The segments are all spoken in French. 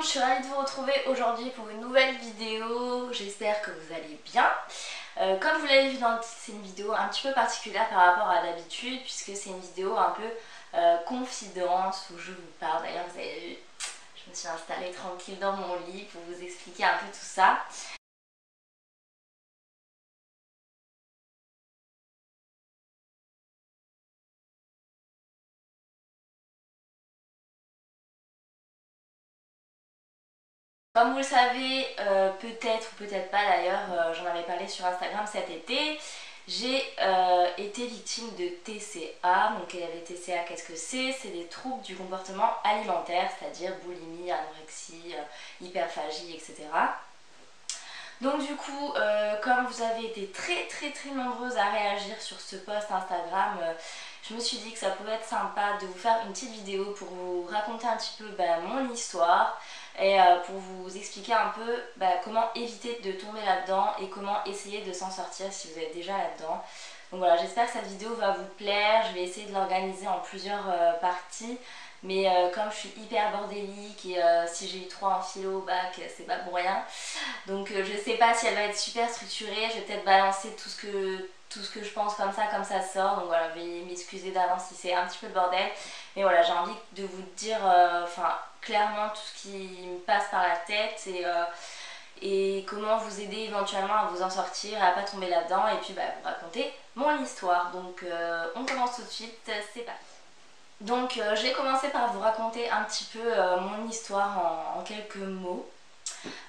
je suis ravie de vous retrouver aujourd'hui pour une nouvelle vidéo. J'espère que vous allez bien. Comme vous l'avez vu, c'est une vidéo un petit peu particulière par rapport à d'habitude, puisque c'est une vidéo un peu confidence où je vous parle. D'ailleurs, vous avez vu, je me suis installée tranquille dans mon lit pour vous expliquer un peu tout ça. Comme vous le savez, peut-être ou peut-être pas d'ailleurs, j'en avais parlé sur Instagram cet été, j'ai été victime de TCA. Donc les TCA, qu'est-ce que c'est? C'est des troubles du comportement alimentaire, c'est-à-dire boulimie, anorexie, hyperphagie, etc. Donc du coup, comme vous avez été très nombreuses à réagir sur ce post Instagram, je me suis dit que ça pouvait être sympa de vous faire une petite vidéo pour vous raconter un petit peu mon histoire et pour vous expliquer un peu comment éviter de tomber là-dedans et comment essayer de s'en sortir si vous êtes déjà là-dedans. Donc voilà, j'espère que cette vidéo va vous plaire. Je vais essayer de l'organiser en plusieurs parties. Mais comme je suis hyper bordélique et si j'ai eu 3 en philo au bac, c'est pas pour rien. Donc je sais pas si elle va être super structurée. Je vais peut-être balancer tout ce que je pense comme ça sort. Donc voilà, veuillez m'excuser d'avance si c'est un petit peu le bordel. Mais voilà, j'ai envie de vous dire clairement tout ce qui me passe par la tête et comment vous aider éventuellement à vous en sortir, à pas tomber là-dedans et puis vous raconter mon histoire. Donc on commence tout de suite, c'est parti. Donc je vais commencer par vous raconter un petit peu mon histoire en quelques mots.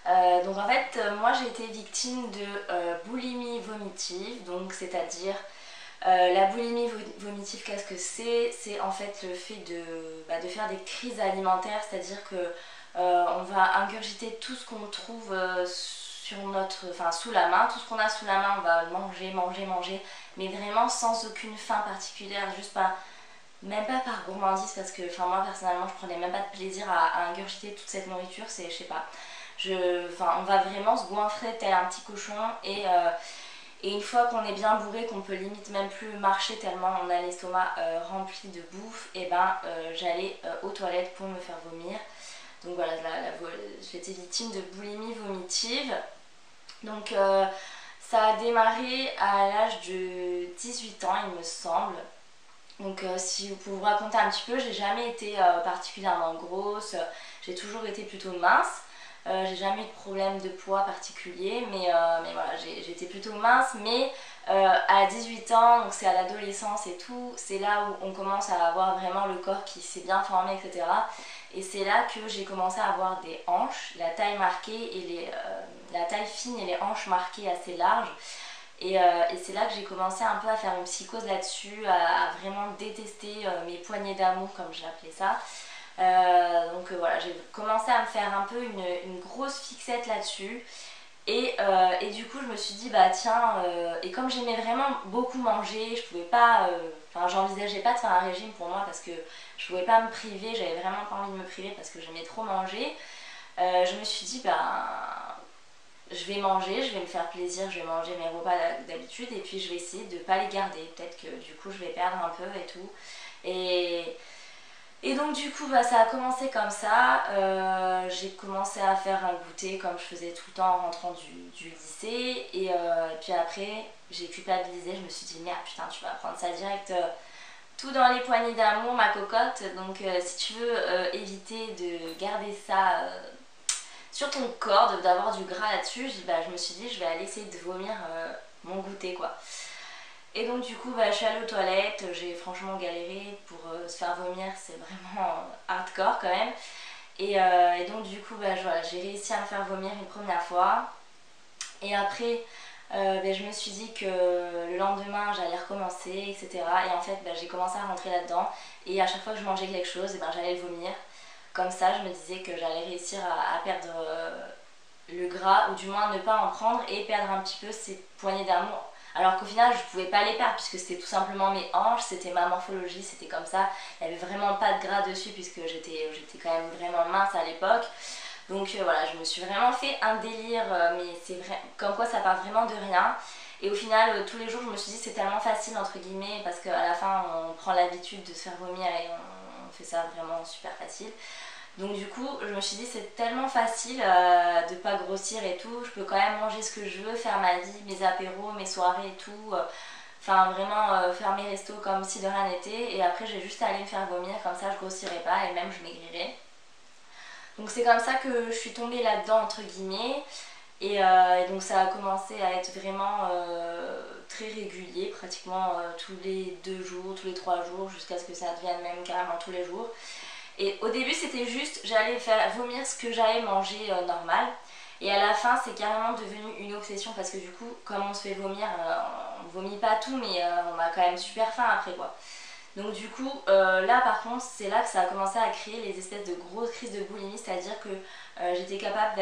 Donc en fait, moi j'ai été victime de boulimie vomitive, donc c'est-à-dire la boulimie vomitive, qu'est-ce que c'est? C'est en fait le fait de faire des crises alimentaires, c'est-à-dire que on va ingurgiter tout ce qu'on trouve sous la main, tout ce qu'on a sous la main, on va manger, mais vraiment sans aucune faim particulière, juste pas. Même pas par gourmandise parce que moi personnellement je prenais même pas de plaisir à ingurgiter toute cette nourriture, c'est je sais pas. On va vraiment se goinfrer tel un petit cochon et une fois qu'on est bien bourré, qu'on peut limite même plus marcher tellement on a l'estomac rempli de bouffe, et j'allais aux toilettes pour me faire vomir. Donc voilà, j'étais victime de boulimie vomitive. Donc ça a démarré à l'âge de 18 ans il me semble. Donc si pour vous raconter un petit peu, j'ai jamais été particulièrement grosse, j'ai toujours été plutôt mince. J'ai jamais eu de problème de poids particulier, mais voilà, j'étais plutôt mince. Mais à 18 ans, donc c'est à l'adolescence et tout, c'est là où on commence à avoir vraiment le corps qui s'est bien formé, etc. Et c'est là que j'ai commencé à avoir des hanches, la taille marquée et la taille fine et les hanches marquées assez larges. Et c'est là que j'ai commencé un peu à faire une psychose là-dessus, à vraiment détester mes poignées d'amour, comme je l'appelais ça. Donc voilà, j'ai commencé à me faire un peu une grosse fixette là-dessus. Et du coup, je me suis dit, tiens, et comme j'aimais vraiment beaucoup manger, je pouvais pas, j'envisageais pas de faire un régime pour moi parce que je pouvais pas me priver, j'avais vraiment pas envie de me priver parce que j'aimais trop manger. Je me suis dit, je vais manger, je vais me faire plaisir, je vais manger mes repas d'habitude et puis je vais essayer de ne pas les garder. Peut-être que du coup je vais perdre un peu et tout. Et donc du coup ça a commencé comme ça. J'ai commencé à faire un goûter comme je faisais tout le temps en rentrant du lycée. Et puis après j'ai culpabilisé, je me suis dit merde putain tu vas prendre ça direct. Tout dans les poignées d'amour ma cocotte. Donc si tu veux éviter de garder ça sur ton corps, d'avoir du gras là-dessus, je me suis dit je vais aller essayer de vomir mon goûter quoi. Et donc du coup je suis allée aux toilettes, j'ai franchement galéré pour se faire vomir, c'est vraiment hardcore quand même. Et donc du coup voilà, j'ai réussi à me faire vomir une première fois. Et après je me suis dit que le lendemain j'allais recommencer, etc. Et en fait j'ai commencé à rentrer là-dedans. Et à chaque fois que je mangeais quelque chose, j'allais le vomir. Comme ça, je me disais que j'allais réussir à perdre le gras, ou du moins ne pas en prendre et perdre un petit peu ces poignées d'amour. Alors qu'au final, je pouvais pas les perdre puisque c'était tout simplement mes hanches, c'était ma morphologie, c'était comme ça. Il n'y avait vraiment pas de gras dessus puisque j'étais quand même vraiment mince à l'époque. Donc voilà, je me suis vraiment fait un délire, mais c'est vrai, comme quoi ça part vraiment de rien. Et au final, tous les jours, je me suis dit c'est tellement facile entre guillemets parce qu'à la fin, on prend l'habitude de se faire vomir et on fait ça vraiment super facile. Donc du coup je me suis dit c'est tellement facile de pas grossir et tout, je peux quand même manger ce que je veux, faire ma vie, mes apéros, mes soirées et tout, enfin vraiment faire mes restos comme si de rien n'était, et après j'ai juste à aller me faire vomir, comme ça je grossirai pas et même je maigrirai. Donc c'est comme ça que je suis tombée là-dedans entre guillemets. Et donc ça a commencé à être vraiment très régulier, pratiquement tous les 2 jours, tous les 3 jours, jusqu'à ce que ça devienne même carrément tous les jours. Et au début c'était juste, j'allais faire vomir ce que j'allais manger normal. Et à la fin c'est carrément devenu une obsession parce que du coup, comme on se fait vomir, on vomit pas tout mais on a quand même super faim après quoi. Donc du coup, là par contre, c'est là que ça a commencé à créer les espèces de grosses crises de boulimie, c'est-à-dire que j'étais capable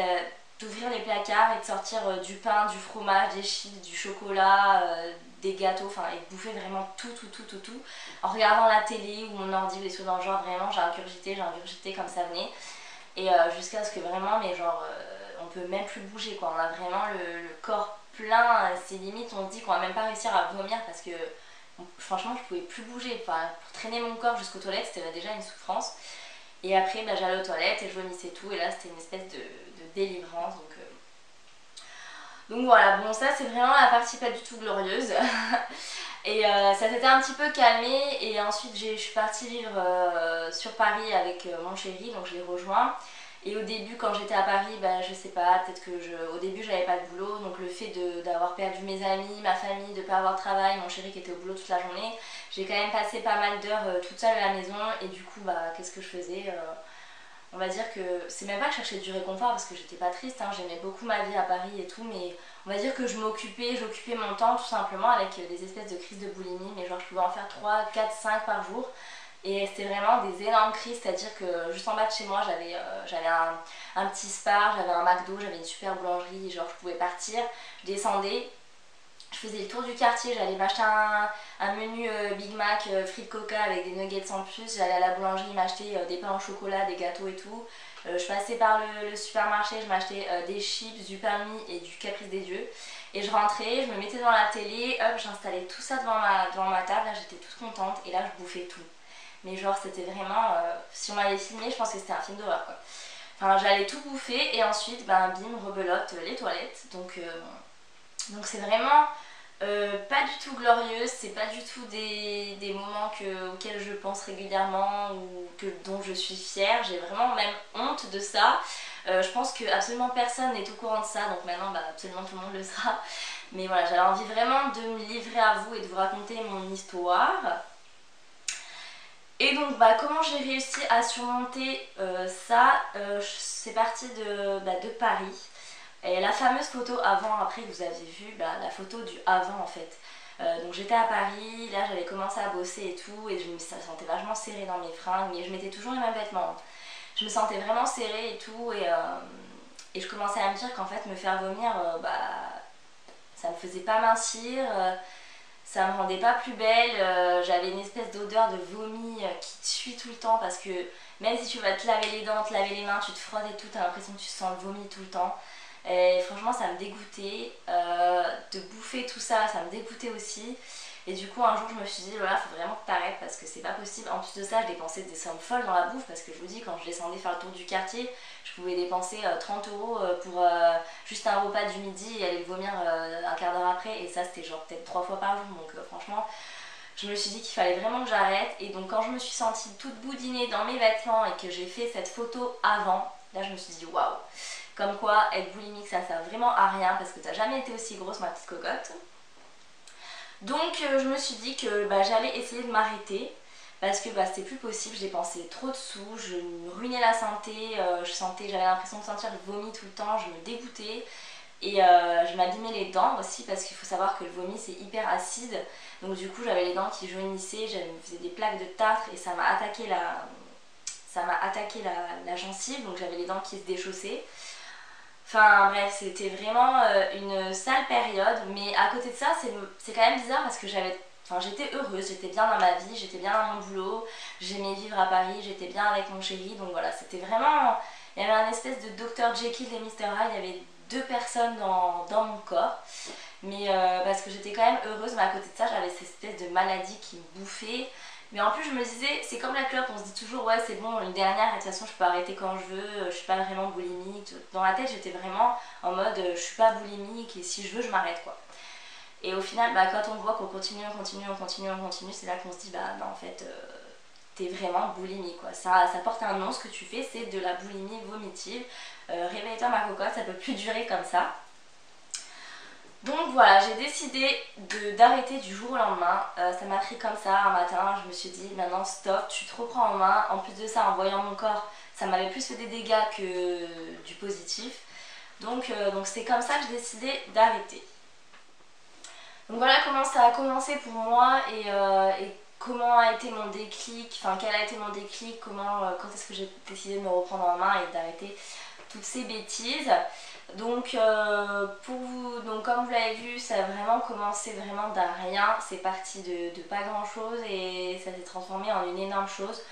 d'ouvrir les placards et de sortir du pain, du fromage, des chips, du chocolat, des gâteaux, enfin et de bouffer vraiment tout, en regardant la télé ou mon ordi ou des trucs dans le genre, vraiment j'ai ingurgité comme ça venait. Et jusqu'à ce que vraiment, mais genre, on peut même plus bouger quoi, on a vraiment le corps plein, c'est limite, on se dit qu'on va même pas réussir à vomir parce que franchement je pouvais plus bouger, enfin, pour traîner mon corps jusqu'aux toilettes c'était déjà une souffrance. Et après bah, j'allais aux toilettes et je vomissais tout et là c'était une espèce de délivrance. Donc voilà, bon ça c'est vraiment la partie pas du tout glorieuse. Et ça s'était un petit peu calmé et ensuite je suis partie vivre sur Paris avec mon chéri, donc je l'ai rejoint. Et au début quand j'étais à Paris, bah, je sais pas, peut-être que au début j'avais pas de boulot, donc le fait d'avoir perdu mes amis, ma famille, de pas avoir de travail, mon chéri qui était au boulot toute la journée, j'ai quand même passé pas mal d'heures toute seule à la maison et du coup bah qu'est-ce que je faisais on va dire que c'est même pas que je cherchais du réconfort parce que j'étais pas triste, hein, j'aimais beaucoup ma vie à Paris et tout, mais on va dire que j'occupais mon temps tout simplement avec des espèces de crises de boulimie, mais genre je pouvais en faire 3, 4, 5 par jour. Et c'était vraiment des énormes crises, c'est-à-dire que juste en bas de chez moi j'avais un petit Spar, j'avais un McDo, j'avais une super boulangerie, genre je pouvais partir, je descendais, je faisais le tour du quartier, j'allais m'acheter un menu Big Mac, frites Coca avec des nuggets en plus, j'allais à la boulangerie m'acheter des pains au chocolat, des gâteaux et tout. Je passais par le supermarché, je m'achetais des chips, du pain de mie et du Caprice des Dieux. Et je rentrais, je me mettais devant la télé, hop, j'installais tout ça devant ma table, là j'étais toute contente et là je bouffais tout. Mais genre c'était vraiment, si on m'avait filmé, je pense que c'était un film d'horreur quoi. Enfin j'allais tout bouffer et ensuite, ben bim, rebelote les toilettes. Donc c'est vraiment pas du tout glorieuse, c'est pas du tout des moments auxquels je pense régulièrement ou dont je suis fière. J'ai vraiment même honte de ça. Je pense que absolument personne n'est au courant de ça, donc maintenant bah, absolument tout le monde le sera. Mais voilà, j'avais envie vraiment de me livrer à vous et de vous raconter mon histoire. Et donc bah, comment j'ai réussi à surmonter ça, c'est parti de Paris. Et la fameuse photo avant-après que vous avez vue, bah, la photo du avant en fait. Donc j'étais à Paris, là j'avais commencé à bosser et tout, et je me sentais vachement serrée dans mes fringues, mais je mettais toujours les mêmes vêtements. Je me sentais vraiment serrée et tout, et je commençais à me dire qu'en fait me faire vomir, bah, ça me faisait pas mincir, ça me rendait pas plus belle, j'avais une espèce d'odeur de vomi qui te suit tout le temps parce que même si tu vas te laver les dents, te laver les mains, tu te frottes et tout, t'as l'impression que tu sens le vomi tout le temps. Et franchement ça me dégoûtait, de bouffer tout ça, ça me dégoûtait aussi. Et du coup un jour je me suis dit voilà faut vraiment que t'arrêtes parce que c'est pas possible. En plus de ça je dépensais des sommes folles dans la bouffe parce que je vous dis quand je descendais faire le tour du quartier je pouvais dépenser 30 € pour juste un repas du midi et aller vomir un quart d'heure après, et ça c'était genre peut-être 3 fois par jour, donc franchement je me suis dit qu'il fallait vraiment que j'arrête. Et donc quand je me suis sentie toute boudinée dans mes vêtements et que j'ai fait cette photo avant, là je me suis dit waouh, comme quoi être boulimique ça sert vraiment à rien parce que t'as jamais été aussi grosse ma petite cocotte. Donc je me suis dit que bah, j'allais essayer de m'arrêter parce que bah, c'était plus possible, j'ai dépensé trop de sous, je me ruinais la santé, j'avais l'impression de sentir le vomi tout le temps, je me dégoûtais. Et je m'abîmais les dents aussi parce qu'il faut savoir que le vomi c'est hyper acide. Donc du coup j'avais les dents qui jaunissaient, je me faisais des plaques de tartre et ça m'a attaqué la gencive, donc j'avais les dents qui se déchaussaient. Enfin bref, c'était vraiment une sale période, mais à côté de ça c'est quand même bizarre parce que j'étais heureuse, j'étais bien dans ma vie, j'étais bien dans mon boulot, j'aimais vivre à Paris, j'étais bien avec mon chéri, donc voilà, c'était vraiment... Il y avait un espèce de Dr Jekyll et Mr Hyde, il y avait deux personnes dans mon corps, mais parce que j'étais quand même heureuse, mais à côté de ça j'avais cette espèce de maladie qui me bouffait Mais en plus je me disais, c'est comme la clope, on se dit toujours ouais c'est bon, une dernière et de toute façon je peux arrêter quand je veux, je suis pas vraiment boulimique. Dans la tête j'étais vraiment en mode je suis pas boulimique et si je veux je m'arrête quoi. Et au final bah, quand on voit qu'on continue, c'est là qu'on se dit bah non en fait t'es vraiment boulimique quoi. Ça porte un nom, ce que tu fais c'est de la boulimie vomitive. Réveille-toi ma cocotte, ça peut plus durer comme ça. Donc voilà, j'ai décidé d'arrêter du jour au lendemain. Ça m'a pris comme ça un matin, je me suis dit maintenant stop, tu te reprends en main. En plus de ça, en voyant mon corps, ça m'avait plus fait des dégâts que du positif. Donc c'est comme ça que j'ai décidé d'arrêter. Donc voilà comment ça a commencé pour moi et comment a été mon déclic, enfin quel a été mon déclic, quand est-ce que j'ai décidé de me reprendre en main et d'arrêter toutes ces bêtises. Donc, comme vous l'avez vu, ça a vraiment commencé vraiment d'un rien, c'est parti de pas grand chose et ça s'est transformé en une énorme chose.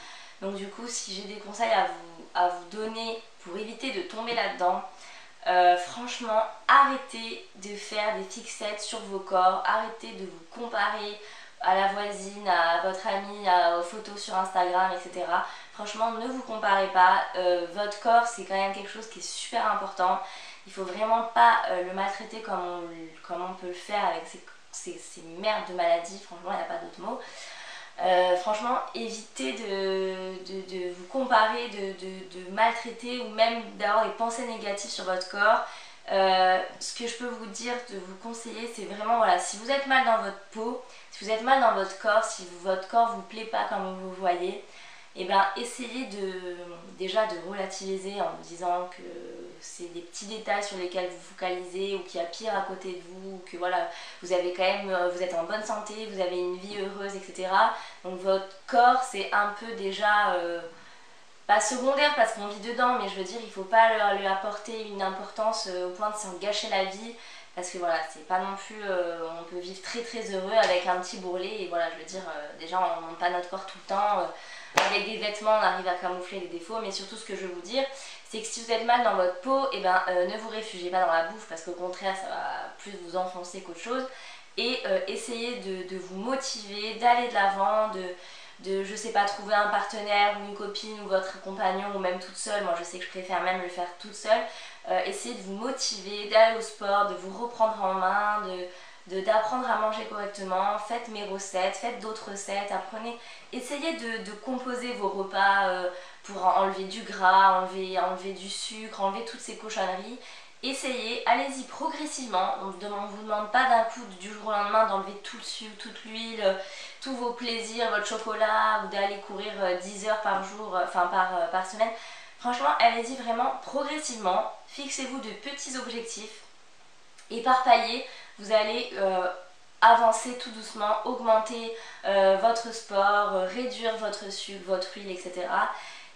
Donc du coup, si j'ai des conseils à vous donner pour éviter de tomber là-dedans, franchement, arrêtez de faire des fixettes sur vos corps, arrêtez de vous comparer à la voisine, à votre amie, aux photos sur Instagram, etc. Franchement, ne vous comparez pas, votre corps c'est quand même quelque chose qui est super important. Il faut vraiment pas le maltraiter comme on peut le faire avec ces merdes de maladies, franchement il n'y a pas d'autre mot. Franchement, évitez de vous comparer, de maltraiter ou même d'avoir des pensées négatives sur votre corps. Ce que je peux vous dire, de vous conseiller, c'est vraiment, voilà, si vous êtes mal dans votre peau, si vous êtes mal dans votre corps, si votre corps vous plaît pas comme vous le voyez, et bien essayez déjà de relativiser en vous disant que c'est des petits détails sur lesquels vous focalisez ou qu'il y a pire à côté de vous, que voilà, vous êtes en bonne santé, vous avez une vie heureuse, etc. Donc votre corps c'est un peu déjà pas secondaire parce qu'on vit dedans, mais je veux dire il faut pas lui apporter une importance au point de s'en gâcher la vie. Parce que voilà, c'est pas non plus, on peut vivre très très heureux avec un petit bourrelet et voilà, je veux dire, déjà on ne monte pas notre corps tout le temps, avec des vêtements on arrive à camoufler les défauts, mais surtout ce que je veux vous dire, c'est que si vous êtes mal dans votre peau, et ne vous réfugiez pas dans la bouffe parce qu'au contraire ça va plus vous enfoncer qu'autre chose, et essayez de vous motiver, d'aller de l'avant, je sais pas, trouver un partenaire ou une copine ou votre compagnon ou même toute seule, moi je sais que je préfère même le faire toute seule, essayez de vous motiver, d'aller au sport, de vous reprendre en main, d'apprendre à manger correctement, faites mes recettes, faites d'autres recettes, apprenez, essayez de composer vos repas pour enlever du gras, enlever du sucre, enlever toutes ces cochonneries. Essayez, allez-y progressivement, on ne vous demande pas d'un coup du jour au lendemain d'enlever tout le sucre, toute l'huile, tous vos plaisirs, votre chocolat ou d'aller courir 10 heures par jour, par semaine. Franchement, allez-y vraiment progressivement, fixez-vous de petits objectifs et par palier, vous allez avancer tout doucement, augmenter votre sport, réduire votre sucre, votre huile, etc.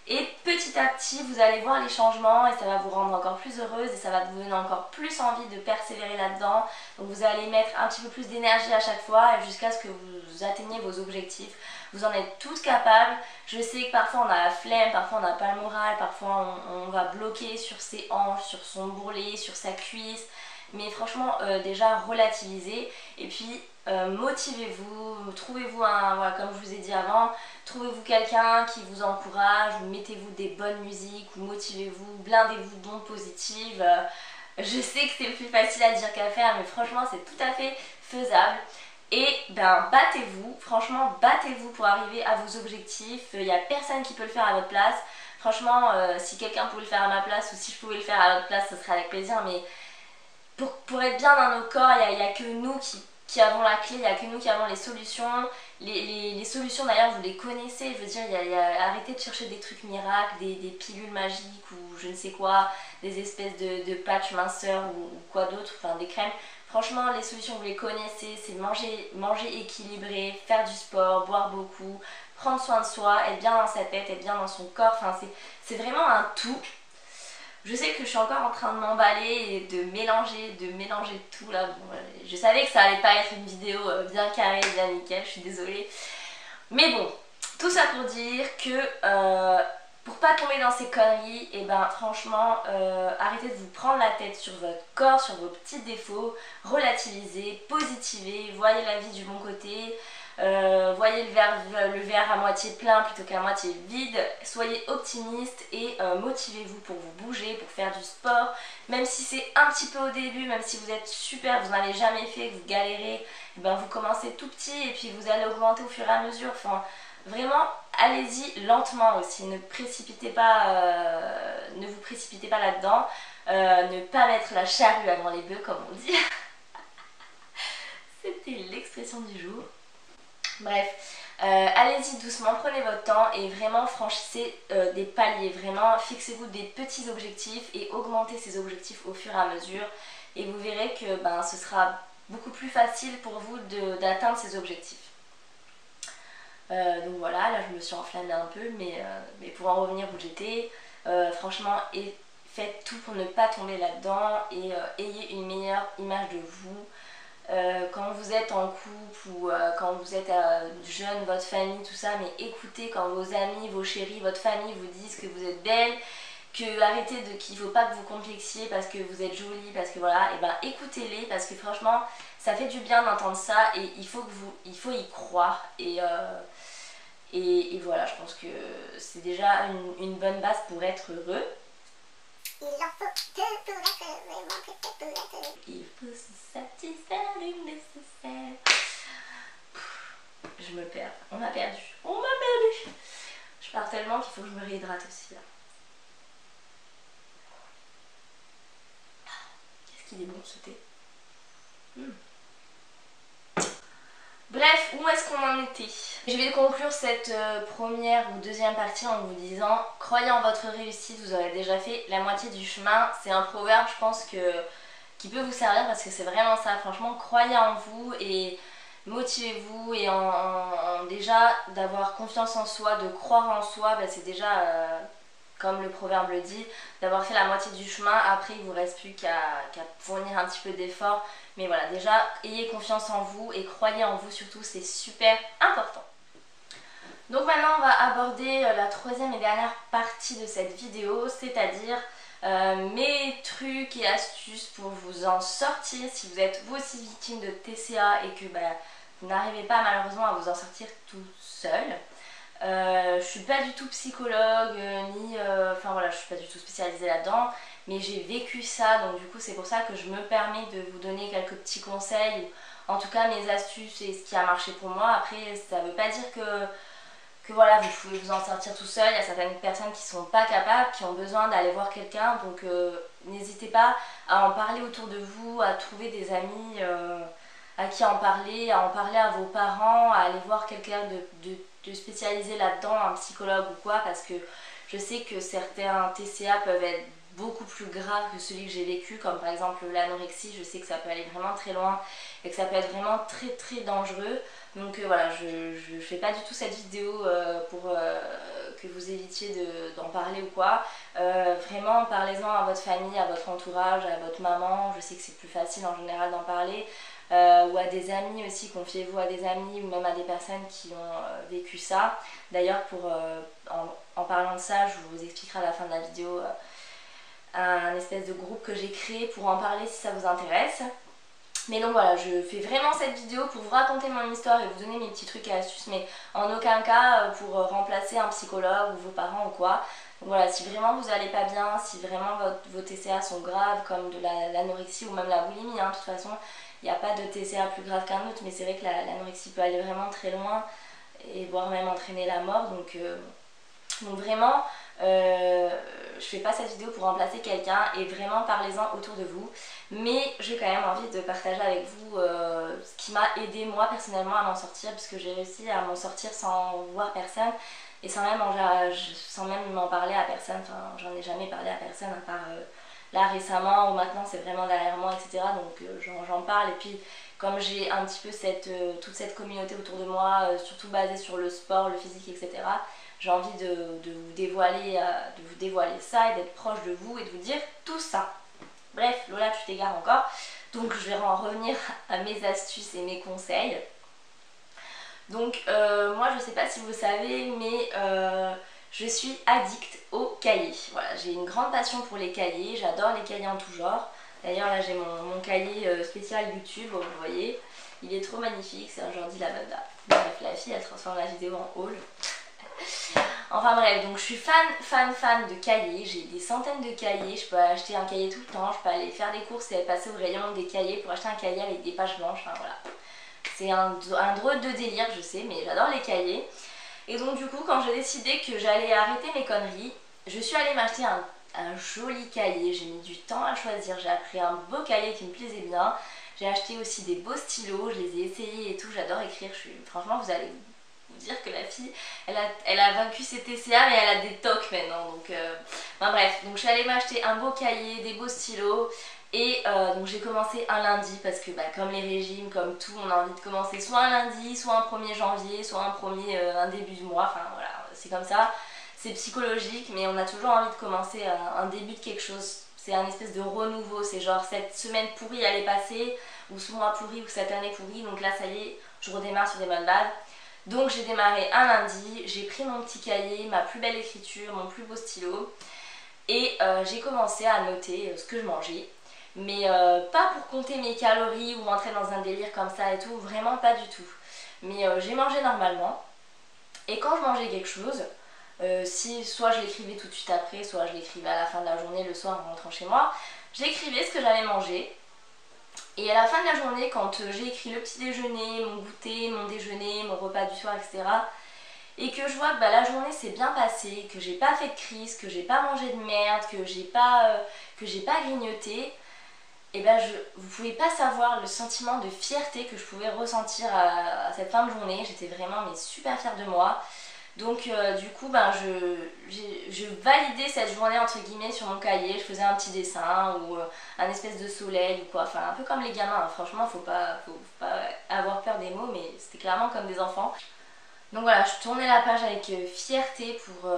Et petit à petit, vous allez voir les changements et ça va vous rendre encore plus heureuse et ça va vous donner encore plus envie de persévérer là-dedans. Donc vous allez mettre un petit peu plus d'énergie à chaque fois jusqu'à ce que vous atteigniez vos objectifs. Vous en êtes toutes capables. Je sais que parfois on a la flemme, parfois on n'a pas le moral, parfois on va bloquer sur ses hanches, sur son bourrelet, sur sa cuisse. Mais franchement, déjà relativisez et puis motivez-vous, trouvez-vous voilà, comme je vous ai dit avant, trouvez-vous quelqu'un qui vous encourage, ou mettez-vous des bonnes musiques, ou motivez-vous, blindez-vous d'ondes positives. Je sais que c'est le plus facile à dire qu'à faire, mais franchement c'est tout à fait faisable. Et battez-vous, franchement battez-vous pour arriver à vos objectifs, il n'y a personne qui peut le faire à votre place. Franchement, si quelqu'un pouvait le faire à ma place ou si je pouvais le faire à votre place, ce serait avec plaisir, mais pour être bien dans nos corps, il n'y a que nous qui avons la clé, il n'y a que nous qui avons les solutions. Les solutions d'ailleurs vous les connaissez, je veux dire, arrêtez de chercher des trucs miracles, des pilules magiques ou je ne sais quoi, des espèces de patchs minceurs ou quoi d'autre, enfin des crèmes. Franchement les solutions vous les connaissez, c'est manger équilibré, faire du sport, boire beaucoup, prendre soin de soi, être bien dans sa tête, être bien dans son corps, enfin c'est vraiment un tout. Je sais que je suis encore en train de m'emballer et de mélanger tout là. Bon, je savais que ça allait pas être une vidéo bien carrée, bien nickel, je suis désolée. Mais bon, tout ça pour dire que pour pas tomber dans ces conneries, et franchement, arrêtez de vous prendre la tête sur votre corps, sur vos petits défauts, relativisez, positivez, voyez la vie du bon côté. Voyez le verre à moitié plein plutôt qu'à moitié vide. Soyez optimiste et motivez-vous pour vous bouger, pour faire du sport. Même si c'est un petit peu au début, même si vous êtes super, vous n'avez jamais fait, que vous galérez, et ben vous commencez tout petit et puis vous allez augmenter au fur et à mesure. Enfin, vraiment, allez-y lentement aussi. Ne vous précipitez pas là-dedans. Ne pas mettre la charrue avant les bœufs, comme on dit. C'était l'expression du jour. Bref, allez-y doucement, prenez votre temps et vraiment franchissez des paliers. Vraiment, fixez-vous des petits objectifs et augmentez ces objectifs au fur et à mesure. Et vous verrez que ce sera beaucoup plus facile pour vous d'atteindre ces objectifs. Donc voilà, là je me suis enflammée un peu, mais pour en revenir où j'étais, franchement, faites tout pour ne pas tomber là-dedans et ayez une meilleure image de vous. Quand vous êtes en couple ou quand vous êtes jeune, votre famille, tout ça, mais écoutez quand vos amis, vos chéris, votre famille vous disent que vous êtes belle, qu'il ne faut pas que vous complexiez parce que vous êtes jolie, parce que voilà, et ben écoutez-les parce que franchement ça fait du bien d'entendre ça et il faut y croire et voilà, je pense que c'est déjà une bonne base pour être heureux. Il en faut deux pour être vraiment prêt pour être heureux. Il faut se satisfaire du nécessaire. Je me perds. On m'a perdu. On m'a perdu. Je pars tellement qu'il faut que je me réhydrate aussi là. Qu'est-ce qu'il est bon ce thé. Bref, où est-ce qu'on en était? Je vais conclure cette première ou deuxième partie en vous disant croyez en votre réussite, vous aurez déjà fait la moitié du chemin. C'est un proverbe, je pense, qui peut vous servir parce que c'est vraiment ça. Franchement, croyez en vous et motivez-vous et déjà d'avoir confiance en soi, de croire en soi, c'est déjà, comme le proverbe le dit, d'avoir fait la moitié du chemin. Après, il ne vous reste plus qu'à fournir un petit peu d'effort. Mais voilà, déjà, ayez confiance en vous et croyez en vous surtout, c'est super important. Donc maintenant, on va aborder la troisième et dernière partie de cette vidéo, c'est-à-dire mes trucs et astuces pour vous en sortir si vous êtes vous aussi victime de TCA et que vous n'arrivez pas malheureusement à vous en sortir tout seul. Je suis pas du tout psychologue, enfin voilà, je suis pas du tout spécialisée là-dedans, mais j'ai vécu ça, donc du coup c'est pour ça que je me permets de vous donner quelques petits conseils, en tout cas mes astuces et ce qui a marché pour moi. Après ça veut pas dire que voilà, vous pouvez vous en sortir tout seul. Il y a certaines personnes qui sont pas capables, qui ont besoin d'aller voir quelqu'un, donc n'hésitez pas à en parler autour de vous, à trouver des amis à qui en parler à vos parents, à aller voir quelqu'un de spécialisé là-dedans, un psychologue ou quoi, parce que je sais que certains TCA peuvent être beaucoup plus graves que celui que j'ai vécu, comme par exemple l'anorexie. Je sais que ça peut aller vraiment très loin et que ça peut être vraiment très très dangereux. Donc voilà, je fais pas du tout cette vidéo pour que vous évitiez d'en parler ou quoi. Vraiment, parlez-en à votre famille, à votre entourage, à votre maman. Je sais que c'est plus facile en général d'en parler. Ou à des amis aussi, confiez-vous à des amis ou même à des personnes qui ont vécu ça. D'ailleurs, en parlant de ça, je vous expliquerai à la fin de la vidéo un espèce de groupe que j'ai créé pour en parler si ça vous intéresse. Mais donc voilà, je fais vraiment cette vidéo pour vous raconter mon histoire et vous donner mes petits trucs et astuces, mais en aucun cas pour remplacer un psychologue ou vos parents ou quoi. Donc voilà, si vraiment vous allez pas bien, si vraiment vos TCA sont graves comme de l'anorexie ou même la boulimie, de toute façon, il n'y a pas de TCA plus grave qu'un autre, mais c'est vrai que l'anorexie peut aller vraiment très loin et voire même entraîner la mort. Donc vraiment, je fais pas cette vidéo pour remplacer quelqu'un et vraiment parlez-en autour de vous. Mais j'ai quand même envie de partager avec vous ce qui m'a aidé moi personnellement à m'en sortir, puisque j'ai réussi à m'en sortir sans voir personne et sans même m'en parler à personne. Enfin, j'en ai jamais parlé à personne à part là récemment ou maintenant c'est vraiment derrière moi, etc. Donc j'en parle et puis comme j'ai un petit peu toute cette communauté autour de moi, surtout basée sur le sport, le physique, etc. J'ai envie de vous dévoiler ça et d'être proche de vous et de vous dire tout ça. Bref, Lola, tu t'égares encore. Donc je vais en revenir à mes astuces et mes conseils. Donc moi je sais pas si vous savez, mais je suis addict aux cahiers. Voilà, j'ai une grande passion pour les cahiers, j'adore les cahiers en tout genre. D'ailleurs là j'ai mon cahier spécial YouTube, vous voyez. Il est trop magnifique, c'est un Jordi Lavanda. Bref, la fille elle transforme la vidéo en haul. Enfin bref, donc je suis fan de cahiers, j'ai des centaines de cahiers, je peux acheter un cahier tout le temps, je peux aller faire des courses et passer au rayon des cahiers pour acheter un cahier avec des pages blanches, enfin voilà. C'est un drôle de délire, je sais, mais j'adore les cahiers. Et donc du coup, quand j'ai décidé que j'allais arrêter mes conneries, je suis allée m'acheter un joli cahier, j'ai mis du temps à le choisir, j'ai pris un beau cahier qui me plaisait bien. J'ai acheté aussi des beaux stylos, je les ai essayés et tout, j'adore écrire, franchement vous allez vous dire que la fille, elle a vaincu ses TCA mais elle a des tocs maintenant, donc enfin bref, donc je suis allée m'acheter un beau cahier, des beaux stylos et donc j'ai commencé un lundi parce que bah, comme les régimes, comme tout, on a envie de commencer soit un lundi, soit un 1er janvier, soit un début du mois, enfin voilà, c'est comme ça, c'est psychologique mais on a toujours envie de commencer un début de quelque chose. C'est un espèce de renouveau, c'est genre cette semaine pourrie elle est passée, ou ce mois pourri, ou cette année pourrie, donc là ça y est, je redémarre sur des bonnes bases. Donc j'ai démarré un lundi, j'ai pris mon petit cahier, ma plus belle écriture, mon plus beau stylo, et j'ai commencé à noter ce que je mangeais. Mais pas pour compter mes calories ou rentrer dans un délire comme ça et tout, vraiment pas du tout. Mais j'ai mangé normalement, et quand je mangeais quelque chose, si soit je l'écrivais tout de suite après, soit je l'écrivais à la fin de la journée, le soir en rentrant chez moi, j'écrivais ce que j'avais mangé. Et à la fin de la journée, quand j'ai écrit le petit déjeuner, mon goûter, mon déjeuner, mon repas du soir, etc., et que je vois que bah, la journée s'est bien passée, que j'ai pas fait de crise, que j'ai pas mangé de merde, que j'ai pas grignoté, et ben vous pouvez pas savoir le sentiment de fierté que je pouvais ressentir à cette fin de journée. J'étais vraiment mais super fière de moi. Donc du coup ben, je validais cette journée entre guillemets sur mon cahier, je faisais un petit dessin ou un espèce de soleil ou quoi, enfin un peu comme les gamins, hein. Franchement faut pas avoir peur des mots mais c'était clairement comme des enfants. Donc voilà, je tournais la page avec fierté pour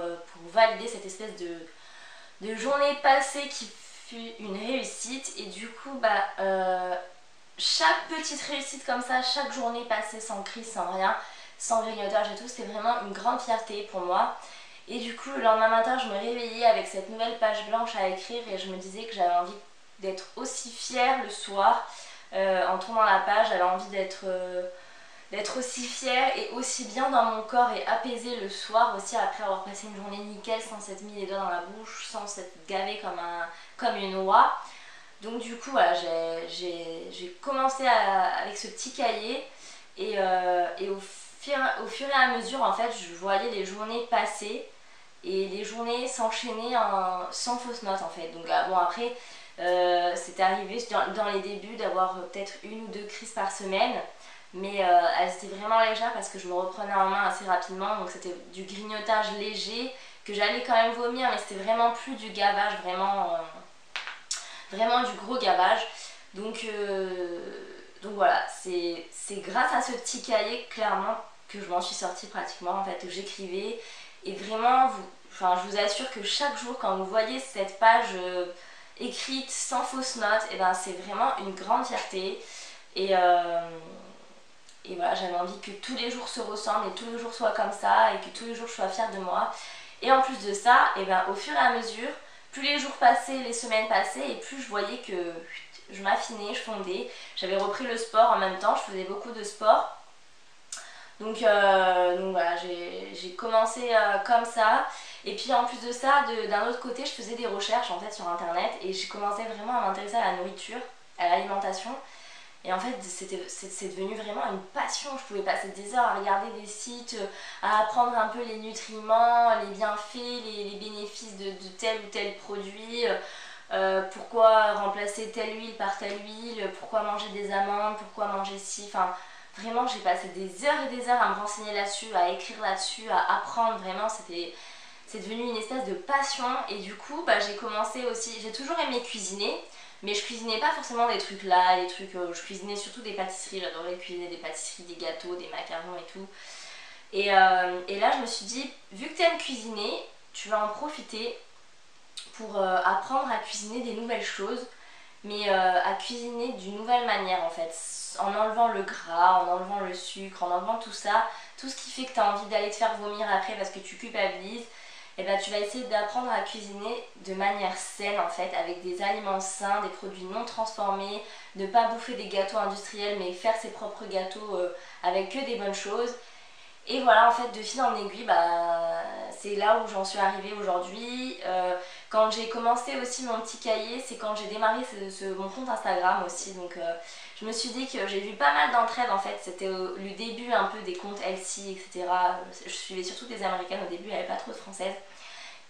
valider cette espèce de journée passée qui fut une réussite et du coup bah chaque petite réussite comme ça, chaque journée passée sans crise, sans rien, sans grignotage et tout, c'était vraiment une grande fierté pour moi. Et du coup le lendemain matin je me réveillais avec cette nouvelle page blanche à écrire et je me disais que j'avais envie d'être aussi fière le soir en tournant la page, j'avais envie d'être aussi fière et aussi bien dans mon corps et apaisée le soir aussi après avoir passé une journée nickel sans s'être mis les doigts dans la bouche, sans s'être gavé comme une oie. Donc du coup voilà, j'ai commencé avec ce petit cahier et au fur et à mesure en fait je voyais les journées passer et les journées s'enchaîner sans fausse note en fait. Donc bon après c'était arrivé dans les débuts d'avoir peut-être une ou deux crises par semaine. Mais elles étaient vraiment légères parce que je me reprenais en main assez rapidement. Donc c'était du grignotage léger que j'allais quand même vomir. Mais c'était vraiment plus du gavage, vraiment du gros gavage. Donc voilà, c'est grâce à ce petit cahier clairement que je m'en suis sortie pratiquement. En fait, que j'écrivais. Et vraiment, je vous assure que chaque jour quand vous voyez cette page écrite sans fausse note, et ben, c'est vraiment une grande fierté. Et voilà, j'avais envie que tous les jours se ressemblent et tous les jours soient comme ça et que tous les jours je sois fière de moi. Et en plus de ça, et ben, au fur et à mesure, plus les jours passaient, les semaines passaient et plus je voyais que je m'affinais, je fondais. J'avais repris le sport en même temps, je faisais beaucoup de sport. Donc voilà, j'ai commencé comme ça. Et puis en plus de ça, d'un autre côté, je faisais des recherches en fait sur internet et j'ai commencé vraiment à m'intéresser à la nourriture, à l'alimentation. Et en fait, c'est devenu vraiment une passion. Je pouvais passer des heures à regarder des sites, à apprendre un peu les nutriments, les bienfaits, les bénéfices de tel ou tel produit. Pourquoi remplacer telle huile par telle huile, pourquoi manger des amandes, pourquoi manger ci. Enfin, vraiment, j'ai passé des heures et des heures à me renseigner là-dessus, à écrire là-dessus, à apprendre. Vraiment, c'est devenu une espèce de passion. Et du coup, bah, j'ai commencé aussi, j'ai toujours aimé cuisiner. Mais je cuisinais pas forcément des trucs là, je cuisinais surtout des pâtisseries, j'adorais cuisiner des pâtisseries, des gâteaux, des macarons et tout. Et là je me suis dit, vu que tu aimes cuisiner, tu vas en profiter pour apprendre à cuisiner des nouvelles choses, mais à cuisiner d'une nouvelle manière en fait, en enlevant le gras, en enlevant le sucre, en enlevant tout ça, tout ce qui fait que tu as envie d'aller te faire vomir après parce que tu culpabilises. et ben tu vas essayer d'apprendre à cuisiner de manière saine en fait, avec des aliments sains, des produits non transformés, ne pas bouffer des gâteaux industriels mais faire ses propres gâteaux avec que des bonnes choses. Et voilà, en fait, de fil en aiguille, c'est là où j'en suis arrivée aujourd'hui. Quand j'ai commencé aussi mon petit cahier, c'est quand j'ai démarré mon compte Instagram aussi. Donc je me suis dit que j'ai vu pas mal d'entraide en fait. C'était le début un peu des comptes Elsie, etc. Je suivais surtout des américaines au début, il n'y avait pas trop de françaises.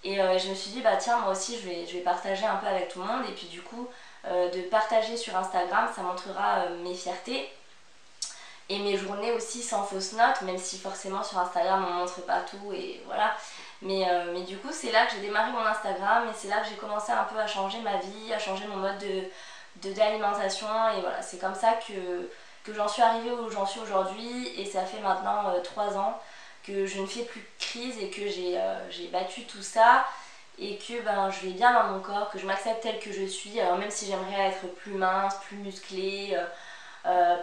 Et je me suis dit, bah tiens, moi aussi je vais partager un peu avec tout le monde. Et puis du coup, de partager sur Instagram, ça montrera mes fiertés. Et mes journées aussi sans fausses notes, même si forcément sur Instagram on montre pas tout et voilà. Mais du coup c'est là que j'ai démarré mon Instagram et c'est là que j'ai commencé un peu à changer ma vie, à changer mon mode d'alimentation et voilà, c'est comme ça que j'en suis arrivée où j'en suis aujourd'hui et ça fait maintenant 3 ans que je ne fais plus de crise et que j'ai battu tout ça et que je vais bien dans mon corps, que je m'accepte telle que je suis, alors même si j'aimerais être plus mince, plus musclée,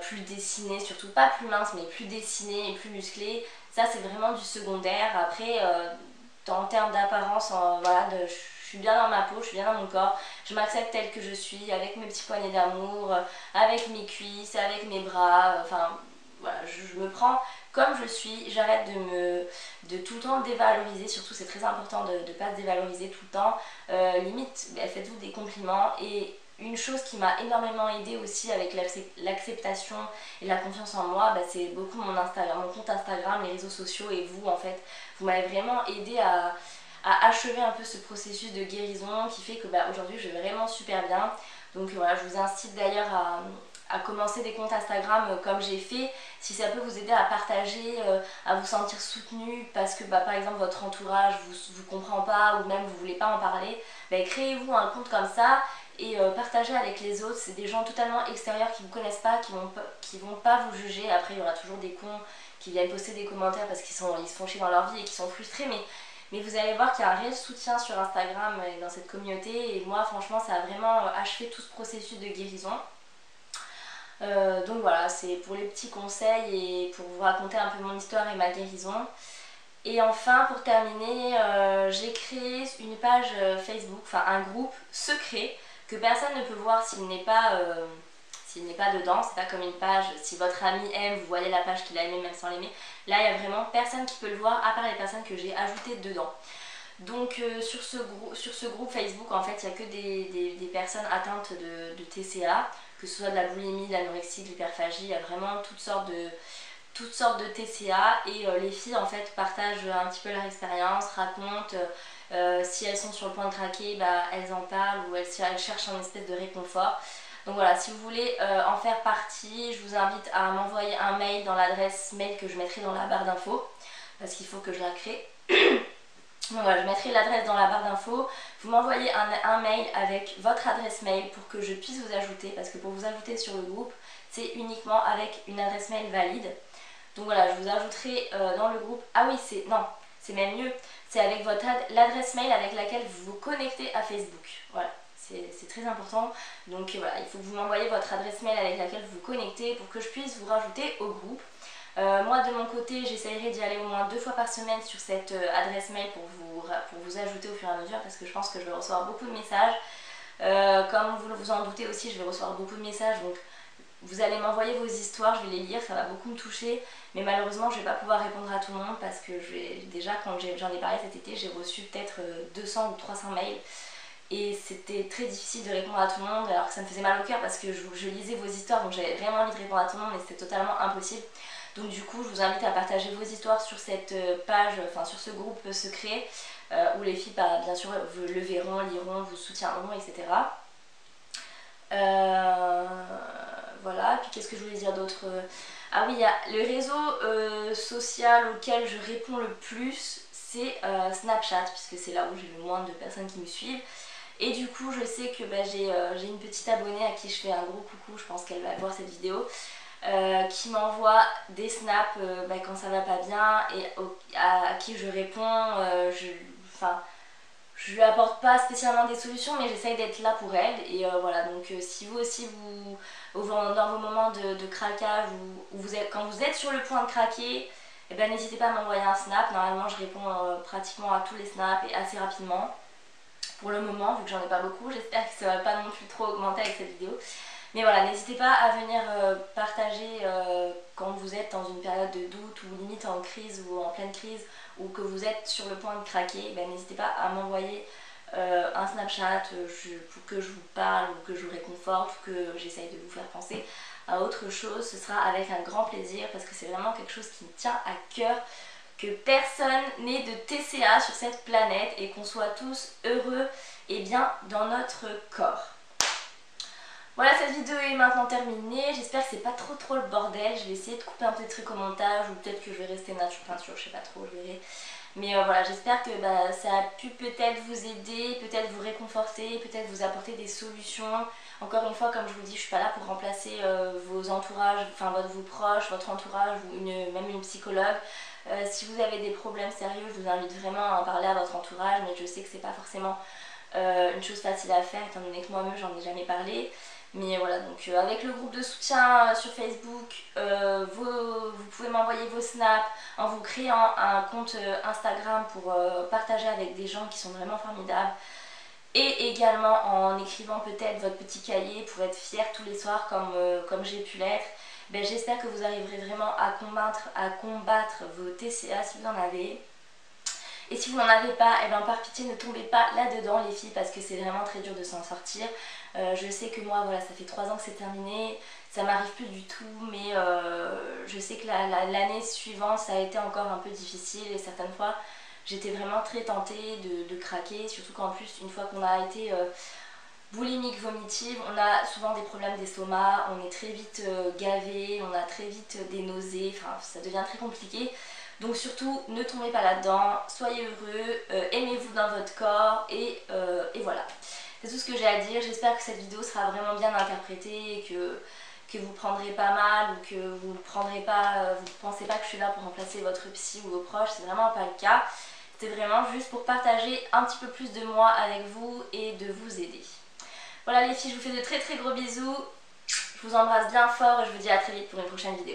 plus dessinée, surtout pas plus mince mais plus dessinée et plus musclée, ça c'est vraiment du secondaire. Après en termes d'apparence, voilà, je suis bien dans ma peau, je suis bien dans mon corps, je m'accepte telle que je suis, avec mes petits poignets d'amour, avec mes cuisses, avec mes bras, enfin voilà, je me prends comme je suis, j'arrête de tout le temps dévaloriser, surtout c'est très important de ne pas se dévaloriser tout le temps, limite faites-vous des compliments. Et une chose qui m'a énormément aidée aussi avec l'acceptation et la confiance en moi, c'est beaucoup mon Instagram, mon compte Instagram, les réseaux sociaux et vous en fait. Vous m'avez vraiment aidé à achever un peu ce processus de guérison qui fait que aujourd'hui je vais vraiment super bien. Donc voilà, je vous incite d'ailleurs à commencer des comptes Instagram comme j'ai fait, si ça peut vous aider à partager, à vous sentir soutenu parce que par exemple votre entourage vous comprend pas ou même vous voulez pas en parler, créez-vous un compte comme ça et partagez avec les autres. C'est des gens totalement extérieurs qui vous connaissent pas, qui vont pas vous juger. Après il y aura toujours des cons qui viennent poster des commentaires parce qu'ils se font chier dans leur vie et qui sont frustrés, mais vous allez voir qu'il y a un réel soutien sur Instagram et dans cette communauté et moi franchement ça a vraiment achevé tout ce processus de guérison. Donc voilà, c'est pour les petits conseils et pour vous raconter un peu mon histoire et ma guérison. Et enfin, pour terminer, j'ai créé une page Facebook, enfin un groupe secret que personne ne peut voir s'il n'est pas dedans. C'est pas comme une page, si votre ami aime, vous voyez la page qu'il a aimée même sans l'aimer. Là, il n'y a vraiment personne qui peut le voir à part les personnes que j'ai ajoutées dedans. Donc sur ce groupe Facebook, en fait, il n'y a que des personnes atteintes de TCA, que ce soit de la boulimie, de l'anorexie, de l'hyperphagie, il y a vraiment toutes sortes de TCA et les filles en fait partagent un petit peu leur expérience, racontent si elles sont sur le point de craquer, elles en parlent ou si elles cherchent un espèce de réconfort. Donc voilà, si vous voulez en faire partie, je vous invite à m'envoyer un mail dans l'adresse mail que je mettrai dans la barre d'infos parce qu'il faut que je la crée. Donc voilà, je mettrai l'adresse dans la barre d'infos. Vous m'envoyez un mail avec votre adresse mail pour que je puisse vous ajouter, parce que pour vous ajouter sur le groupe, c'est uniquement avec une adresse mail valide. Donc voilà, je vous ajouterai dans le groupe. Ah oui, c'est même mieux. C'est avec l'adresse mail avec laquelle vous vous connectez à Facebook. Voilà, c'est très important. Donc voilà, il faut que vous m'envoyiez votre adresse mail avec laquelle vous vous connectez pour que je puisse vous rajouter au groupe. Moi de mon côté j'essaierai d'y aller au moins 2 fois par semaine sur cette adresse mail pour vous ajouter au fur et à mesure parce que je pense que je vais recevoir beaucoup de messages. Comme vous vous en doutez aussi, je vais recevoir beaucoup de messages, donc vous allez m'envoyer vos histoires, je vais les lire, ça va beaucoup me toucher, mais malheureusement je vais pas pouvoir répondre à tout le monde parce que déjà quand j'en ai parlé cet été, j'ai reçu peut-être 200 ou 300 mails et c'était très difficile de répondre à tout le monde alors que ça me faisait mal au cœur parce que je lisais vos histoires, donc j'avais vraiment envie de répondre à tout le monde mais c'était totalement impossible. Donc du coup je vous invite à partager vos histoires sur cette page, enfin sur ce groupe secret où les filles bien sûr le verront, liront, vous soutiendront, etc. Voilà, puis qu'est-ce que je voulais dire d'autre? Ah oui, il y a le réseau social auquel je réponds le plus, c'est Snapchat, puisque c'est là où j'ai le moins de personnes qui me suivent. Et du coup je sais que j'ai une petite abonnée à qui je fais un gros coucou, je pense qu'elle va voir cette vidéo. Qui m'envoie des snaps quand ça va pas bien et à qui je réponds, je lui apporte pas spécialement des solutions mais j'essaye d'être là pour elle et voilà, donc si vous aussi dans vos moments de craquage ou quand vous êtes sur le point de craquer, et ben n'hésitez pas à m'envoyer un snap. Normalement je réponds pratiquement à tous les snaps et assez rapidement. Pour le moment, vu que j'en ai pas beaucoup, j'espère que ça va pas non plus trop augmenter avec cette vidéo. Mais voilà, n'hésitez pas à venir partager quand vous êtes dans une période de doute ou limite en crise ou en pleine crise ou que vous êtes sur le point de craquer. Ben, n'hésitez pas à m'envoyer un Snapchat pour que je vous parle ou que je vous réconforte ou que j'essaye de vous faire penser à autre chose. Ce sera avec un grand plaisir parce que c'est vraiment quelque chose qui me tient à cœur, que personne n'ait de TCA sur cette planète et qu'on soit tous heureux et bien dans notre corps. Voilà, cette vidéo est maintenant terminée. J'espère que c'est pas trop le bordel. Je vais essayer de couper un peu de trucs au montage ou peut-être que je vais rester nature peinture, je sais pas trop, je verrai. Mais voilà, j'espère que ça a pu peut-être vous aider, peut-être vous réconforter, peut-être vous apporter des solutions. Encore une fois, comme je vous dis, je suis pas là pour remplacer vos entourages, enfin vos proches, votre entourage ou même une psychologue. Si vous avez des problèmes sérieux, je vous invite vraiment à en parler à votre entourage, mais je sais que c'est pas forcément une chose facile à faire étant donné que moi-même j'en ai jamais parlé. Mais voilà, donc avec le groupe de soutien sur Facebook, vous pouvez m'envoyer vos snaps en vous créant un compte Instagram pour partager avec des gens qui sont vraiment formidables. Et également en écrivant peut-être votre petit cahier pour être fier tous les soirs comme j'ai pu l'être. Ben, j'espère que vous arriverez vraiment à combattre vos TCA si vous en avez. Et si vous n'en avez pas, et ben par pitié ne tombez pas là-dedans les filles parce que c'est vraiment très dur de s'en sortir. Je sais que moi voilà, ça fait 3 ans que c'est terminé, ça m'arrive plus du tout, mais je sais que l'année suivante ça a été encore un peu difficile et certaines fois j'étais vraiment très tentée de craquer, surtout qu'en plus une fois qu'on a été boulimique vomitive, on a souvent des problèmes d'estomac, on est très vite gavé, on a très vite des nausées, enfin ça devient très compliqué. Donc surtout, ne tombez pas là-dedans, soyez heureux, aimez-vous dans votre corps et voilà. C'est tout ce que j'ai à dire. J'espère que cette vidéo sera vraiment bien interprétée et que vous prendrez pas mal ou que vous prendrez pas, vous pensez pas que je suis là pour remplacer votre psy ou vos proches. C'est vraiment pas le cas. C'était vraiment juste pour partager un petit peu plus de moi avec vous et de vous aider. Voilà les filles, je vous fais de très gros bisous. Je vous embrasse bien fort et je vous dis à très vite pour une prochaine vidéo.